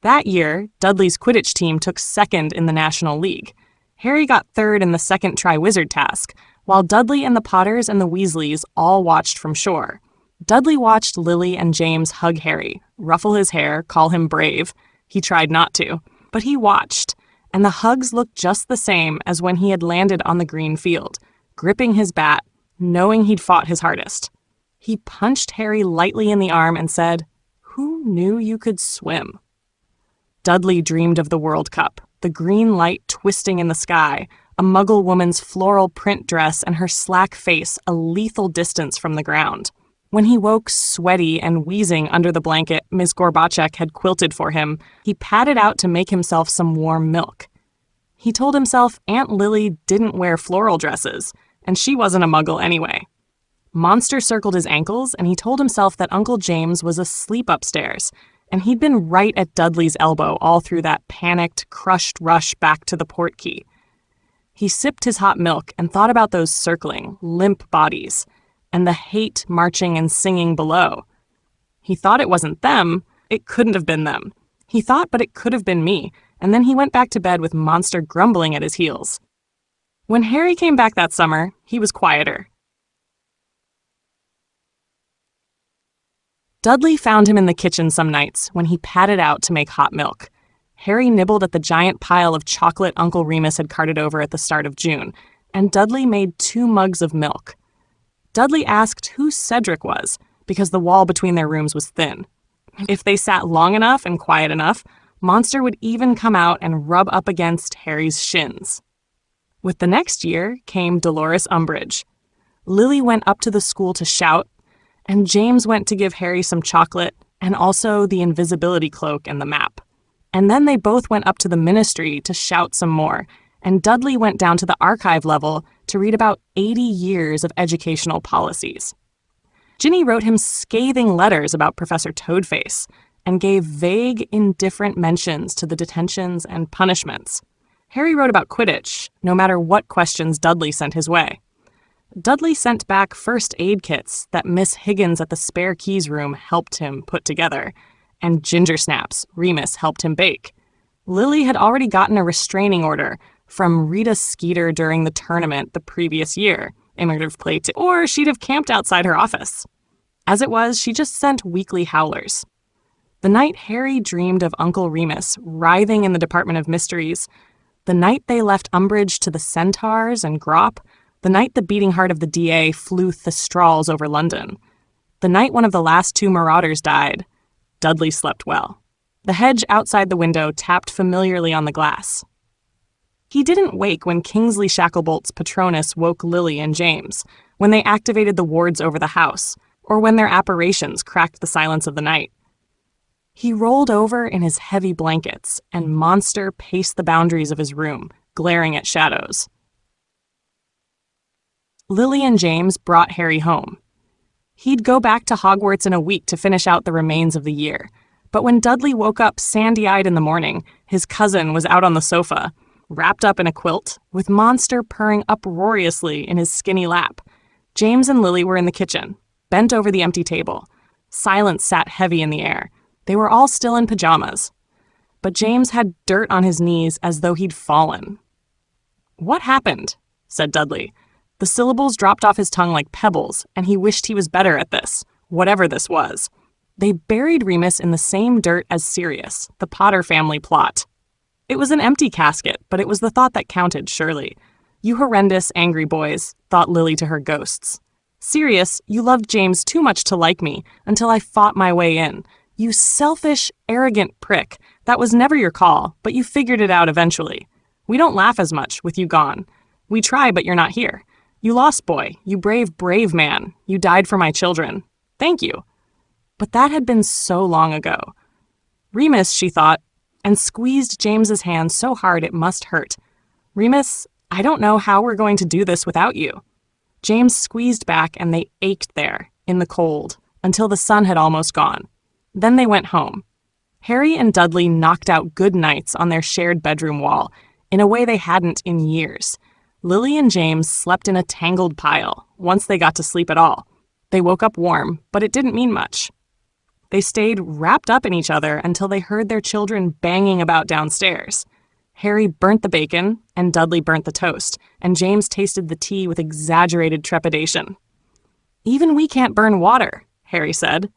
That year, Dudley's Quidditch team took second in the National League. Harry got third in the second Triwizard task, while Dudley and the Potters and the Weasleys all watched from shore. Dudley watched Lily and James hug Harry, ruffle his hair, call him brave. He tried not to, but he watched, and the hugs looked just the same as when he had landed on the green field, gripping his bat, knowing he'd fought his hardest. He punched Harry lightly in the arm and said, "Who knew you could swim?" Dudley dreamed of the World Cup, the green light twisting in the sky, a Muggle woman's floral print dress and her slack face a lethal distance from the ground. When he woke sweaty and wheezing under the blanket Ms. Gorbachek had quilted for him, he padded out to make himself some warm milk. He told himself Aunt Lily didn't wear floral dresses, and she wasn't a Muggle anyway. Monster circled his ankles, and he told himself that Uncle James was asleep upstairs, and he'd been right at Dudley's elbow all through that panicked, crushed rush back to the portkey. He sipped his hot milk and thought about those circling, limp bodies, and the hate marching and singing below. He thought it wasn't them. It couldn't have been them. He thought, but it could have been me, and then he went back to bed with Monster grumbling at his heels. When Harry came back that summer, he was quieter. Dudley found him in the kitchen some nights when he padded out to make hot milk. Harry nibbled at the giant pile of chocolate Uncle Remus had carted over at the start of June, and Dudley made 2 mugs of milk. Dudley asked who Cedric was, because the wall between their rooms was thin. If they sat long enough and quiet enough, Monster would even come out and rub up against Harry's shins. With the next year came Dolores Umbridge. Lily went up to the school to shout, and James went to give Harry some chocolate, and also the invisibility cloak and the map. And then they both went up to the ministry to shout some more, and Dudley went down to the archive level to read about 80 years of educational policies. Ginny wrote him scathing letters about Professor Toadface and gave vague, indifferent mentions to the detentions and punishments. Harry wrote about Quidditch, no matter what questions Dudley sent his way. Dudley sent back first aid kits that Miss Higgins at the spare keys room helped him put together, and ginger snaps Remus helped him bake. Lily had already gotten a restraining order from Rita Skeeter during the tournament the previous year, imitative plate, or she'd have camped outside her office. As it was, she just sent weekly howlers. The night Harry dreamed of Uncle Remus writhing in the Department of Mysteries, the night they left Umbridge to the Centaurs and Grop, the night the beating heart of the DA flew thestrals over London, the night one of the last two marauders died, Dudley slept well. The hedge outside the window tapped familiarly on the glass. He didn't wake when Kingsley Shacklebolt's Patronus woke Lily and James, when they activated the wards over the house, or when their apparitions cracked the silence of the night. He rolled over in his heavy blankets, and Monster paced the boundaries of his room, glaring at shadows. Lily and James brought Harry home. He'd go back to Hogwarts in a week to finish out the remains of the year, but when Dudley woke up sandy-eyed in the morning, his cousin was out on the sofa, wrapped up in a quilt, with Monster purring uproariously in his skinny lap. James and Lily were in the kitchen, bent over the empty table. Silence sat heavy in the air. They were all still in pajamas. But James had dirt on his knees as though he'd fallen. "What happened?" said Dudley. The syllables dropped off his tongue like pebbles, and he wished he was better at this, whatever this was. They buried Remus in the same dirt as Sirius, the Potter family plot. It was an empty casket, but it was the thought that counted, surely. "You horrendous, angry boys," thought Lily to her ghosts. "Sirius, you loved James too much to like me until I fought my way in. You selfish, arrogant prick. That was never your call, but you figured it out eventually. We don't laugh as much with you gone. We try, but you're not here. You lost boy. You brave, brave man. You died for my children. Thank you." But that had been so long ago. Remus, she thought, and squeezed James's hand so hard it must hurt. "Remus, I don't know how we're going to do this without you." James squeezed back, and they ached there, in the cold, until the sun had almost gone. Then they went home. Harry and Dudley knocked out good nights on their shared bedroom wall, in a way they hadn't in years. Lily and James slept in a tangled pile, once they got to sleep at all. They woke up warm, but it didn't mean much. They stayed wrapped up in each other until they heard their children banging about downstairs. Harry burnt the bacon, and Dudley burnt the toast, and James tasted the tea with exaggerated trepidation. "Even we can't burn water," Harry said.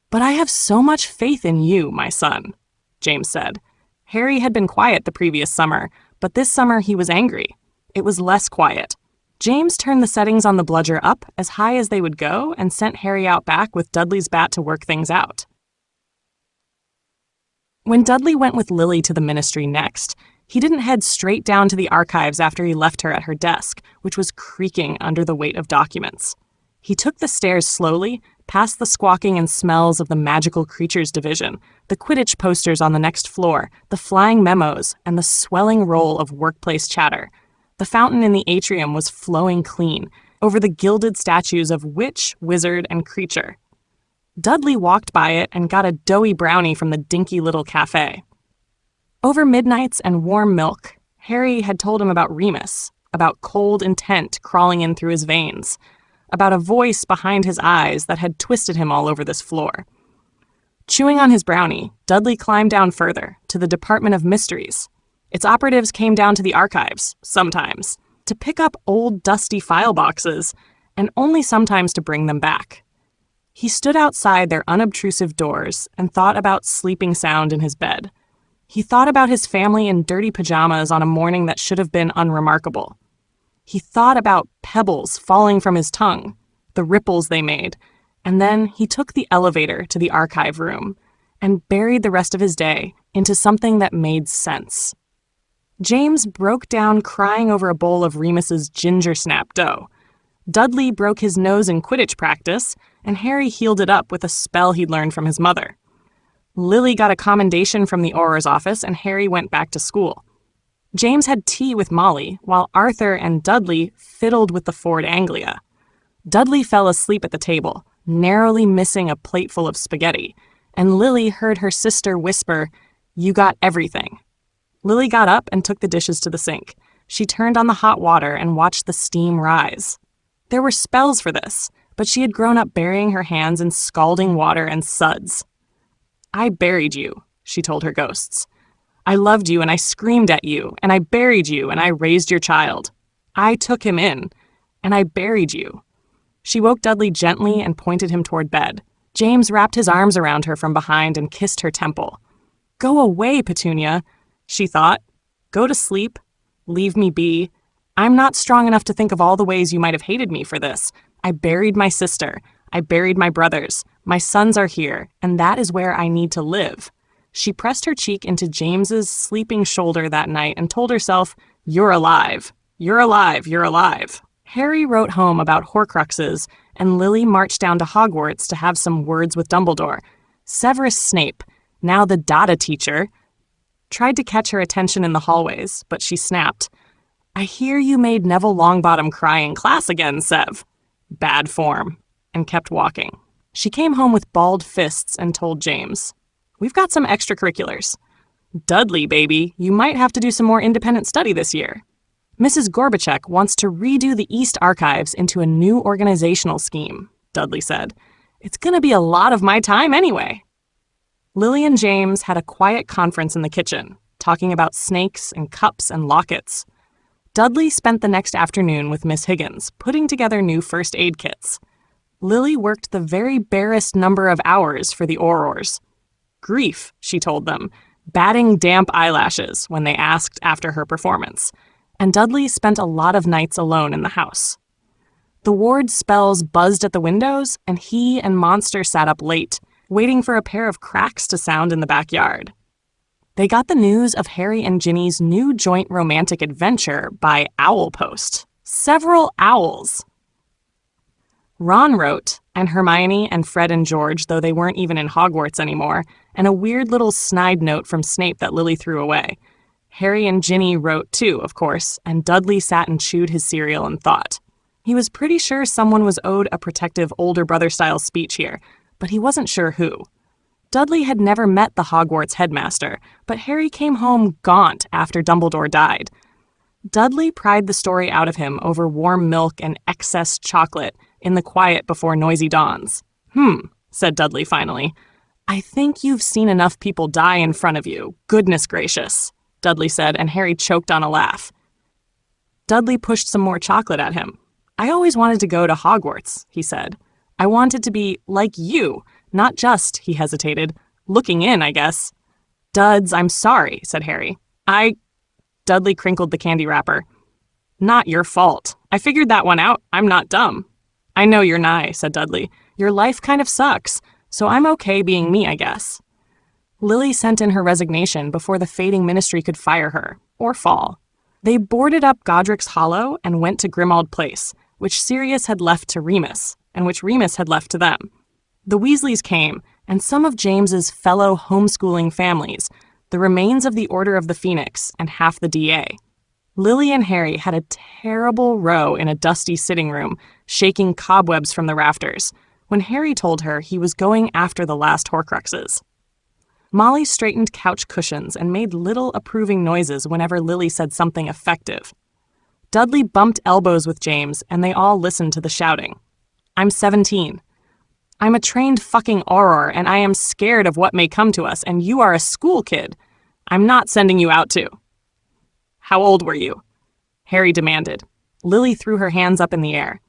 "But I have so much faith in you, my son," James said. Harry had been quiet the previous summer, but this summer he was angry. It was less quiet. James turned the settings on the bludger up as high as they would go and sent Harry out back with Dudley's bat to work things out. When Dudley went with Lily to the ministry next, he didn't head straight down to the archives after he left her at her desk, which was creaking under the weight of documents. He took the stairs slowly, past the squawking and smells of the magical creatures division, the Quidditch posters on the next floor, the flying memos, and the swelling roll of workplace chatter. The fountain in the atrium was flowing clean, over the gilded statues of witch, wizard, and creature. Dudley walked by it and got a doughy brownie from the dinky little cafe. Over midnights and warm milk, Harry had told him about Remus, about cold intent crawling in through his veins, about a voice behind his eyes that had twisted him all over this floor. Chewing on his brownie, Dudley climbed down further, to the Department of Mysteries. Its operatives came down to the archives, sometimes, to pick up old dusty file boxes, and only sometimes to bring them back. He stood outside their unobtrusive doors and thought about sleeping sound in his bed. He thought about his family in dirty pajamas on a morning that should have been unremarkable. He thought about pebbles falling from his tongue, the ripples they made, and then he took the elevator to the archive room and buried the rest of his day into something that made sense. James broke down crying over a bowl of Remus's ginger snap dough. Dudley broke his nose in Quidditch practice, and Harry healed it up with a spell he'd learned from his mother. Lily got a commendation from the Auror's office, and Harry went back to school. James had tea with Molly, while Arthur and Dudley fiddled with the Ford Anglia. Dudley fell asleep at the table, narrowly missing a plateful of spaghetti, and Lily heard her sister whisper, "You got everything." Lily got up and took the dishes to the sink. She turned on the hot water and watched the steam rise. There were spells for this, but she had grown up burying her hands in scalding water and suds. "I buried you," she told her ghosts. "I loved you and I screamed at you, and I buried you and I raised your child. I took him in, and I buried you." She woke Dudley gently and pointed him toward bed. James wrapped his arms around her from behind and kissed her temple. "Go away, Petunia," she thought. "Go to sleep. Leave me be. I'm not strong enough to think of all the ways you might have hated me for this. I buried my sister. I buried my brothers. My sons are here, and that is where I need to live." She pressed her cheek into James's sleeping shoulder that night and told herself, "You're alive. You're alive. You're alive." Harry wrote home about Horcruxes, and Lily marched down to Hogwarts to have some words with Dumbledore. Severus Snape, now the Dada teacher, tried to catch her attention in the hallways, but she snapped, "I hear you made Neville Longbottom cry in class again, Sev." Bad form, and kept walking. She came home with balled fists and told James, "We've got some extracurriculars. Dudley, baby, you might have to do some more independent study this year. Mrs. Gorbachev wants to redo the East Archives into a new organizational scheme," Dudley said. "It's going to be a lot of my time anyway." Lily and James had a quiet conference in the kitchen, talking about snakes and cups and lockets. Dudley spent the next afternoon with Miss Higgins, putting together new first aid kits. Lily worked the very barest number of hours for the Aurors. Grief, she told them, batting damp eyelashes when they asked after her performance. And Dudley spent a lot of nights alone in the house. The ward's spells buzzed at the windows, and he and Monster sat up late, waiting for a pair of cracks to sound in the backyard. They got the news of Harry and Ginny's new joint romantic adventure by Owl Post. Several owls. Ron wrote, and Hermione and Fred and George, though they weren't even in Hogwarts anymore, and a weird little snide note from Snape that Lily threw away. Harry and Ginny wrote too, of course, and Dudley sat and chewed his cereal and thought. He was pretty sure someone was owed a protective older brother-style speech here, but he wasn't sure who. Dudley had never met the Hogwarts headmaster, but Harry came home gaunt after Dumbledore died. Dudley pried the story out of him over warm milk and excess chocolate in the quiet before noisy dawns. Said Dudley finally. "I think you've seen enough people die in front of you. Goodness gracious," Dudley said, and Harry choked on a laugh. Dudley pushed some more chocolate at him. "I always wanted to go to Hogwarts," he said. "I wanted to be like you, not just," he hesitated, "looking in, I guess." "Duds, I'm sorry," said Harry. Dudley crinkled the candy wrapper. "Not your fault. I figured that one out. I'm not dumb." "I know you're nigh," said Dudley. "Your life kind of sucks, so I'm okay being me, I guess." Lily sent in her resignation before the fading ministry could fire her, or fall. They boarded up Godric's Hollow and went to Grimmauld Place, which Sirius had left to Remus, and which Remus had left to them. The Weasleys came, and some of James's fellow homeschooling families, the remains of the Order of the Phoenix, and half the DA. Lily and Harry had a terrible row in a dusty sitting room, shaking cobwebs from the rafters, when Harry told her he was going after the last Horcruxes. Molly straightened couch cushions and made little approving noises whenever Lily said something effective. Dudley bumped elbows with James, and they all listened to the shouting. "I'm 17. I'm a trained fucking Auror, and I am scared of what may come to us, and you are a school kid. I'm not sending you out to." "How old were you?" Harry demanded. Lily threw her hands up in the air.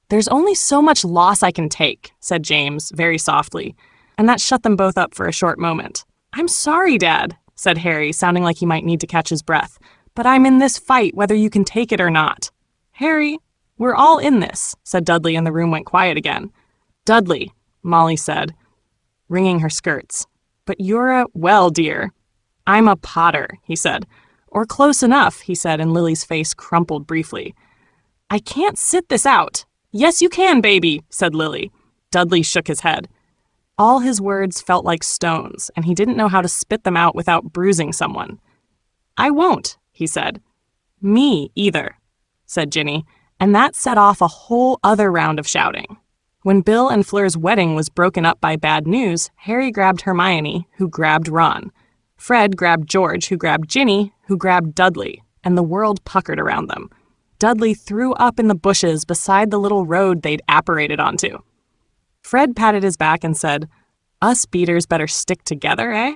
"There's only so much loss I can take," said James, very softly, and that shut them both up for a short moment. "I'm sorry, Dad," said Harry, sounding like he might need to catch his breath, "but I'm in this fight whether you can take it or not." "Harry, we're all in this," said Dudley, and the room went quiet again. "Dudley," Molly said, wringing her skirts. "But you're a, well, dear." "I'm a Potter," he said. "Or close enough," he said, and Lily's face crumpled briefly. "I can't sit this out." "Yes, you can, baby," said Lily. Dudley shook his head. All his words felt like stones, and he didn't know how to spit them out without bruising someone. "I won't," he said. "Me either," said Ginny, and that set off a whole other round of shouting. When Bill and Fleur's wedding was broken up by bad news, Harry grabbed Hermione, who grabbed Ron. Fred grabbed George, who grabbed Ginny, who grabbed Dudley, and the world puckered around them. Dudley threw up in the bushes beside the little road they'd apparated onto. Fred patted his back and said, "Us beaters better stick together, eh?"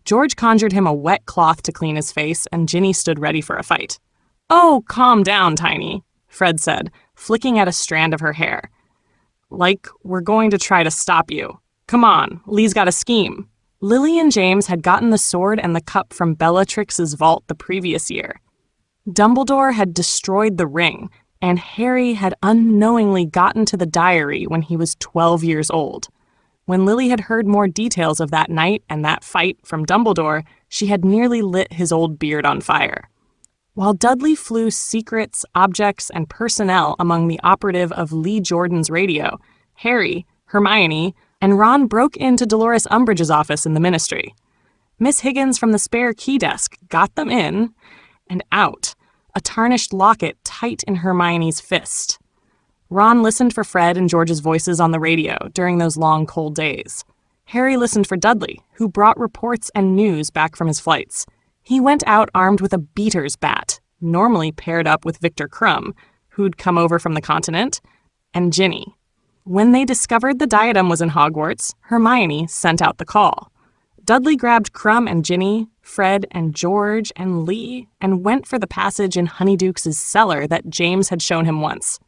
George conjured him a wet cloth to clean his face, and Ginny stood ready for a fight. "Oh, calm down, Tiny," Fred said, flicking at a strand of her hair. "Like we're going to try to stop you. Come on, Lee's got a scheme." Lily and James had gotten the sword and the cup from Bellatrix's vault the previous year. Dumbledore had destroyed the ring, and Harry had unknowingly gotten to the diary when he was 12 years old. When Lily had heard more details of that night and that fight from Dumbledore, she had nearly lit his old beard on fire. While Dudley flew secrets, objects, and personnel among the operative of Lee Jordan's radio, Harry, Hermione, and Ron broke into Dolores Umbridge's office in the Ministry. Miss Higgins from the spare key desk got them in and out, a tarnished locket tight in Hermione's fist. Ron listened for Fred and George's voices on the radio during those long, cold days. Harry listened for Dudley, who brought reports and news back from his flights. He went out armed with a beater's bat, normally paired up with Victor Crumb, who'd come over from the continent, and Ginny. When they discovered the diadem was in Hogwarts, Hermione sent out the call. Dudley grabbed Crumb and Ginny, Fred and George and Lee, and went for the passage in Honeydukes' cellar that James had shown him once.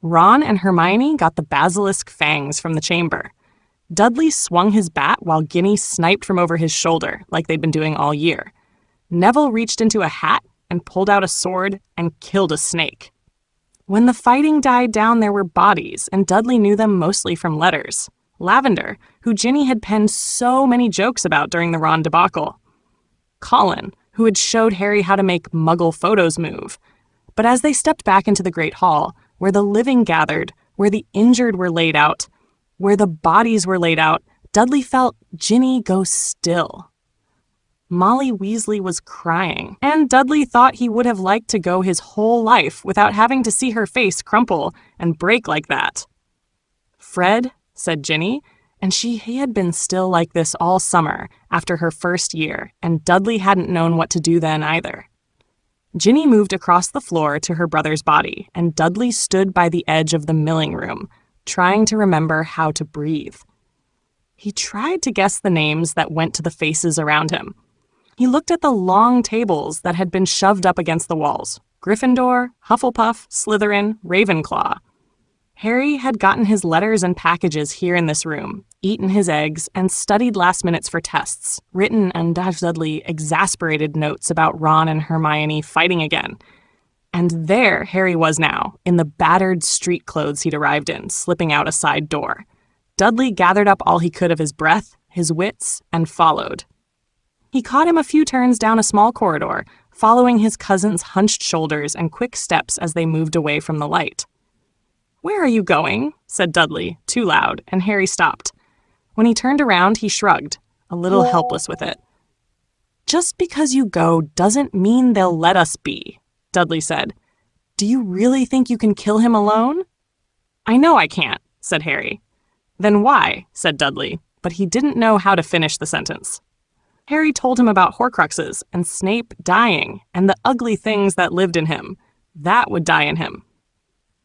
Ron and Hermione got the basilisk fangs from the chamber. Dudley swung his bat while Ginny sniped from over his shoulder, like they'd been doing all year. Neville reached into a hat and pulled out a sword and killed a snake. When the fighting died down, there were bodies, and Dudley knew them mostly from letters. Lavender, who Ginny had penned so many jokes about during the Ron debacle. Colin, who had showed Harry how to make Muggle photos move. But as they stepped back into the Great Hall, where the living gathered, where the injured were laid out, where the bodies were laid out, Dudley felt Ginny go still. Molly Weasley was crying, and Dudley thought he would have liked to go his whole life without having to see her face crumple and break like that. "Fred," said Ginny, and he had been still like this all summer after her first year, and Dudley hadn't known what to do then either. Ginny moved across the floor to her brother's body, and Dudley stood by the edge of the milling room, trying to remember how to breathe. He tried to guess the names that went to the faces around him. He looked at the long tables that had been shoved up against the walls. Gryffindor, Hufflepuff, Slytherin, Ravenclaw. Harry had gotten his letters and packages here in this room, eaten his eggs, and studied last minutes for tests, written undoubtedly exasperated notes about Ron and Hermione fighting again. And there Harry was now, in the battered street clothes he'd arrived in, slipping out a side door. Dudley gathered up all he could of his breath, his wits, and followed. He caught him a few turns down a small corridor, following his cousin's hunched shoulders and quick steps as they moved away from the light. "Where are you going?" said Dudley, too loud, and Harry stopped. When he turned around, he shrugged, a little helpless with it. "Just because you go doesn't mean they'll let us be," Dudley said. "Do you really think you can kill him alone?" "I know I can't," said Harry. "Then why?" said Dudley, but he didn't know how to finish the sentence. Harry told him about Horcruxes and Snape dying and the ugly things that lived in him. That would die in him.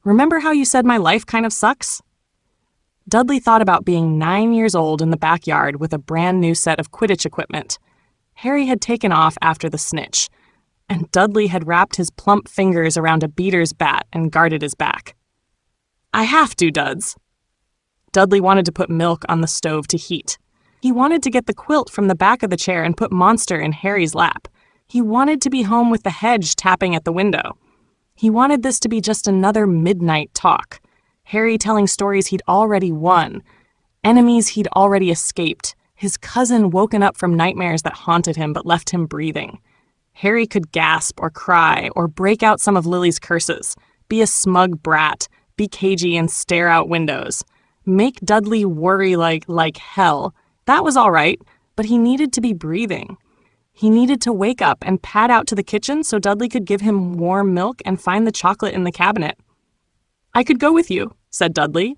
"Remember how you said my life kind of sucks?" Dudley thought about being 9 years old in the backyard with a brand new set of Quidditch equipment. Harry had taken off after the snitch, and Dudley had wrapped his plump fingers around a beater's bat and guarded his back. "I have to, Duds." Dudley wanted to put milk on the stove to heat. He wanted to get the quilt from the back of the chair and put Monster in Harry's lap. He wanted to be home with the hedge tapping at the window. He wanted this to be just another midnight talk. Harry telling stories he'd already won, enemies he'd already escaped, his cousin woken up from nightmares that haunted him but left him breathing. Harry could gasp or cry or break out some of Lily's curses, be a smug brat, be cagey and stare out windows. Make Dudley worry like hell. That was all right, but he needed to be breathing. He needed to wake up and pad out to the kitchen so Dudley could give him warm milk and find the chocolate in the cabinet. "I could go with you," said Dudley.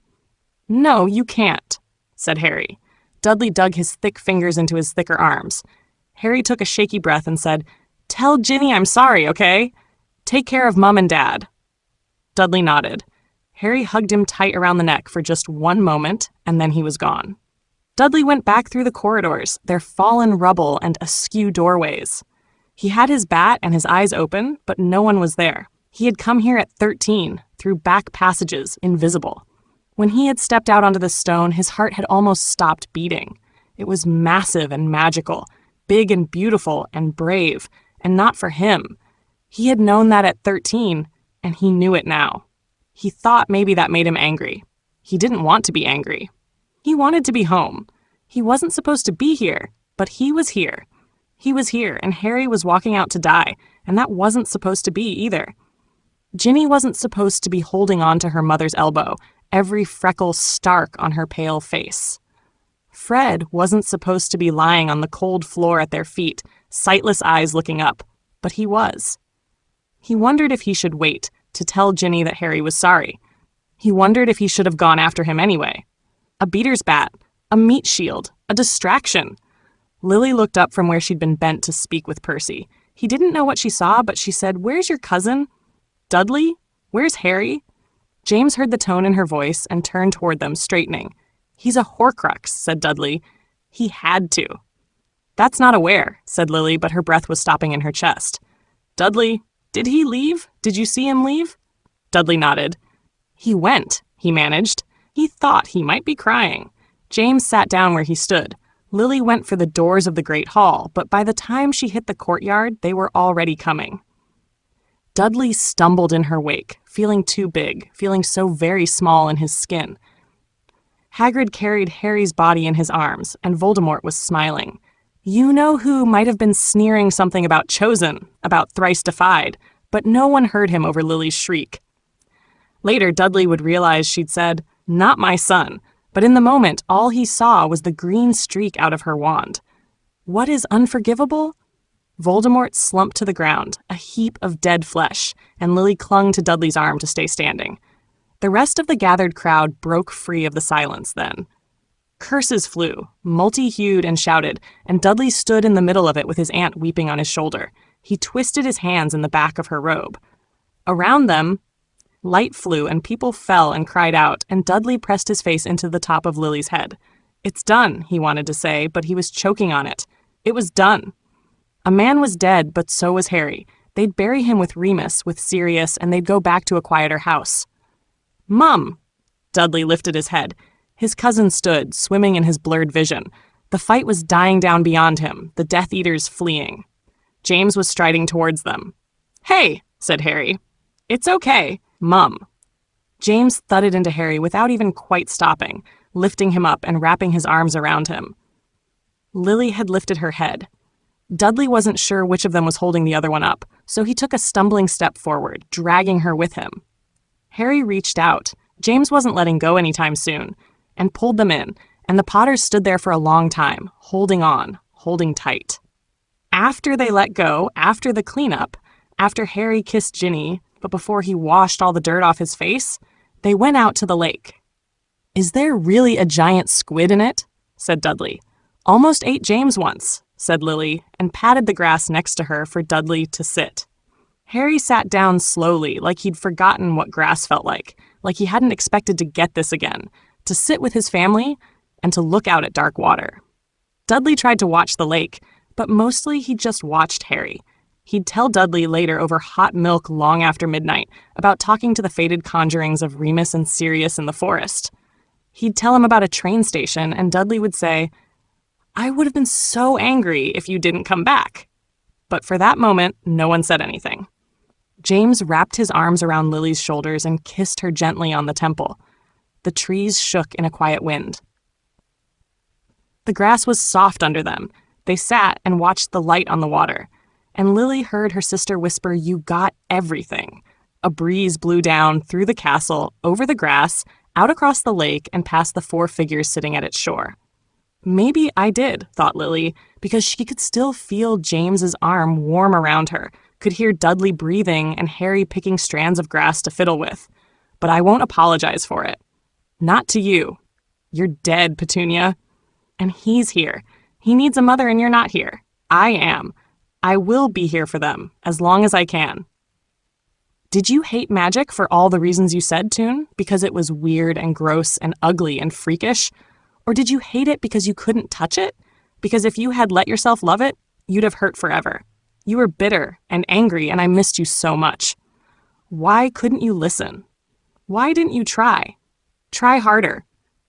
"No, you can't," said Harry. Dudley dug his thick fingers into his thicker arms. Harry took a shaky breath and said, "Tell Ginny I'm sorry, okay? Take care of Mum and Dad." Dudley nodded. Harry hugged him tight around the neck for just one moment, and then he was gone. Dudley went back through the corridors, their fallen rubble and askew doorways. He had his bat and his eyes open, but no one was there. He had come here at 13, through back passages, invisible. When he had stepped out onto the stone, his heart had almost stopped beating. It was massive and magical, big and beautiful and brave, and not for him. He had known that at 13, and he knew it now. He thought maybe that made him angry. He didn't want to be angry. He wanted to be home. He wasn't supposed to be here, but he was here. He was here, and Harry was walking out to die, and that wasn't supposed to be either. Ginny wasn't supposed to be holding on to her mother's elbow, every freckle stark on her pale face. Fred wasn't supposed to be lying on the cold floor at their feet, sightless eyes looking up, but he was. He wondered if he should wait to tell Ginny that Harry was sorry. He wondered if he should have gone after him anyway. A beater's bat, a meat shield, a distraction. Lily looked up from where she'd been bent to speak with Percy. He didn't know what she saw, but she said, "Where's your cousin?" "Dudley? Where's Harry?" James heard the tone in her voice and turned toward them, straightening. "He's a Horcrux," said Dudley. "He had to." "That's not a where," said Lily, but her breath was stopping in her chest. "Dudley, did he leave? Did you see him leave?" Dudley nodded. "He went," he managed. He thought he might be crying. James sat down where he stood. Lily went for the doors of the Great Hall, but by the time she hit the courtyard, they were already coming. Dudley stumbled in her wake, feeling too big, feeling so very small in his skin. Hagrid carried Harry's body in his arms, and Voldemort was smiling. You-know-who might have been sneering something about chosen, about thrice defied, but no one heard him over Lily's shriek. Later, Dudley would realize she'd said, "Not my son," but in the moment, all he saw was the green streak out of her wand. What is unforgivable? Voldemort slumped to the ground, a heap of dead flesh, and Lily clung to Dudley's arm to stay standing. The rest of the gathered crowd broke free of the silence then. Curses flew, multi-hued and shouted, and Dudley stood in the middle of it with his aunt weeping on his shoulder. He twisted his hands in the back of her robe. Around them, light flew and people fell and cried out, and Dudley pressed his face into the top of Lily's head. "It's done," he wanted to say, but he was choking on it. It was done. A man was dead, but so was Harry. They'd bury him with Remus, with Sirius, and they'd go back to a quieter house. "Mum!" Dudley lifted his head. His cousin stood, swimming in his blurred vision. The fight was dying down beyond him, the Death Eaters fleeing. James was striding towards them. "Hey!" said Harry. "It's okay. Mum." James thudded into Harry without even quite stopping, lifting him up and wrapping his arms around him. Lily had lifted her head. Dudley wasn't sure which of them was holding the other one up, so he took a stumbling step forward, dragging her with him. Harry reached out. James wasn't letting go anytime soon, and pulled them in, and the Potters stood there for a long time, holding on, holding tight. After they let go, after the cleanup, after Harry kissed Ginny, but before he washed all the dirt off his face, they went out to the lake. "Is there really a giant squid in it?" said Dudley. "Almost ate James once," said Lily, and patted the grass next to her for Dudley to sit. Harry sat down slowly, like he'd forgotten what grass felt like he hadn't expected to get this again, to sit with his family, and to look out at dark water. Dudley tried to watch the lake, but mostly he just watched Harry. He'd tell Dudley later over hot milk long after midnight about talking to the fated conjurings of Remus and Sirius in the forest. He'd tell him about a train station, and Dudley would say, "I would have been so angry if you didn't come back." But for that moment, no one said anything. James wrapped his arms around Lily's shoulders and kissed her gently on the temple. The trees shook in a quiet wind. The grass was soft under them. They sat and watched the light on the water. And Lily heard her sister whisper, "You got everything." A breeze blew down through the castle, over the grass, out across the lake and past the 4 figures sitting at its shore. Maybe I did, thought Lily, because she could still feel James's arm warm around her, could hear Dudley breathing and Harry picking strands of grass to fiddle with. But I won't apologize for it. Not to you. You're dead, Petunia. And he's here. He needs a mother and you're not here. I am. I will be here for them, as long as I can. Did you hate magic for all the reasons you said, Toon? Because it was weird and gross and ugly and freakish? Or did you hate it because you couldn't touch it? Because if you had let yourself love it, you'd have hurt forever. You were bitter and angry, and I missed you so much. Why couldn't you listen? Why didn't you try? Try harder.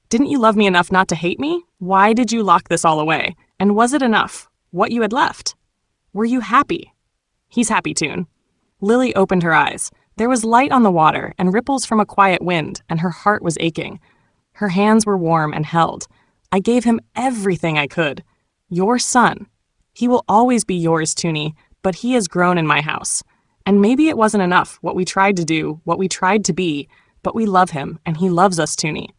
Didn't you love me enough not to hate me? Why did you lock this all away? And was it enough? What you had left? Were you happy? He's happy, Toon. Lily opened her eyes. There was light on the water and ripples from a quiet wind, and her heart was aching. Her hands were warm and held. I gave him everything I could. Your son. He will always be yours, Toonie, but he has grown in my house. And maybe it wasn't enough, what we tried to do, what we tried to be, but we love him, and he loves us, Toonie.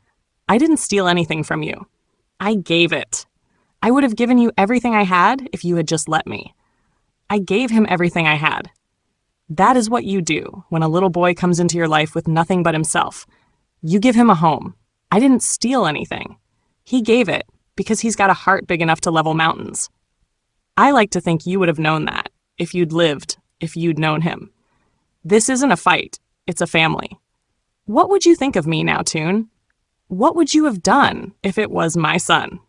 I didn't steal anything from you. I gave it. I would have given you everything I had if you had just let me. I gave him everything I had. That is what you do when a little boy comes into your life with nothing but himself. You give him a home. I didn't steal anything. He gave it because he's got a heart big enough to level mountains. I like to think you would have known that if you'd lived, if you'd known him. This isn't a fight. It's a family. What would you think of me now, Toon? What would you have done if it was my son?